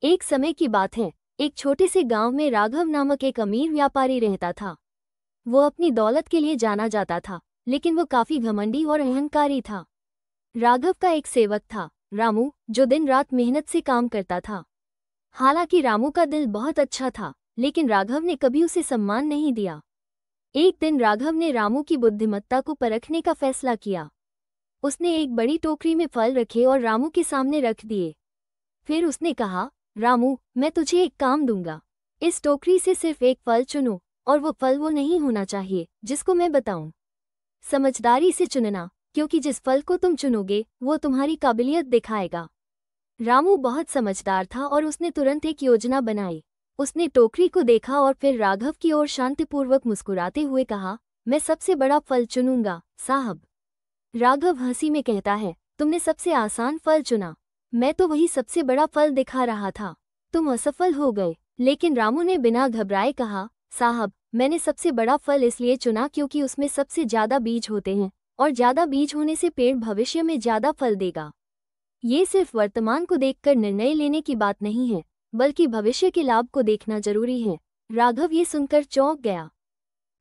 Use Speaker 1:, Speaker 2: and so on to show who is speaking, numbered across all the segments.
Speaker 1: एक समय की बात है, एक छोटे से गांव में राघव नामक एक अमीर व्यापारी रहता था। वो अपनी दौलत के लिए जाना जाता था, लेकिन वो काफी घमंडी और अहंकारी था। राघव का एक सेवक था, रामू, जो दिन रात मेहनत से काम करता था। हालांकि रामू का दिल बहुत अच्छा था, लेकिन राघव ने कभी उसे सम्मान नहीं दिया। एक दिन राघव ने रामू की बुद्धिमत्ता को परखने का फैसला किया। उसने एक बड़ी टोकरी में फल रखे और रामू के सामने रख दिए। फिर उसने कहा, रामू, मैं तुझे एक काम दूंगा। इस टोकरी से सिर्फ एक फल चुनो, और वो फल वो नहीं होना चाहिए जिसको मैं बताऊं। समझदारी से चुनना, क्योंकि जिस फल को तुम चुनोगे वो तुम्हारी काबिलियत दिखाएगा। रामू बहुत समझदार था और उसने तुरंत एक योजना बनाई। उसने टोकरी को देखा और फिर राघव की ओर शांतिपूर्वक मुस्कुराते हुए कहा, मैं सबसे बड़ा फल चुनूंगा, साहब। राघव हंसी में कहता है, तुमने सबसे आसान फल चुना। मैं तो वही सबसे बड़ा फल दिखा रहा था। तुम असफल हो गए। लेकिन रामू ने बिना घबराए कहा, साहब, मैंने सबसे बड़ा फल इसलिए चुना क्योंकि उसमें सबसे ज्यादा बीज होते हैं, और ज्यादा बीज होने से पेड़ भविष्य में ज्यादा फल देगा। ये सिर्फ वर्तमान को देखकर निर्णय लेने की बात नहीं है, बल्कि भविष्य के लाभ को देखना जरूरी है। राघव ये सुनकर चौंक गया।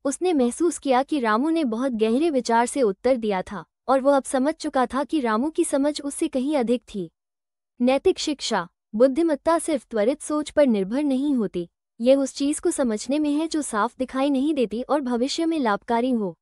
Speaker 1: उसने महसूस किया कि रामू ने बहुत गहरे विचार से उत्तर दिया था, और वह अब समझ चुका था कि रामू की समझ उससे कहीं अधिक थी। नैतिक शिक्षा। बुद्धिमत्ता सिर्फ त्वरित सोच पर निर्भर नहीं होती, यह उस चीज को समझने में है जो साफ दिखाई नहीं देती और भविष्य में लाभकारी हो।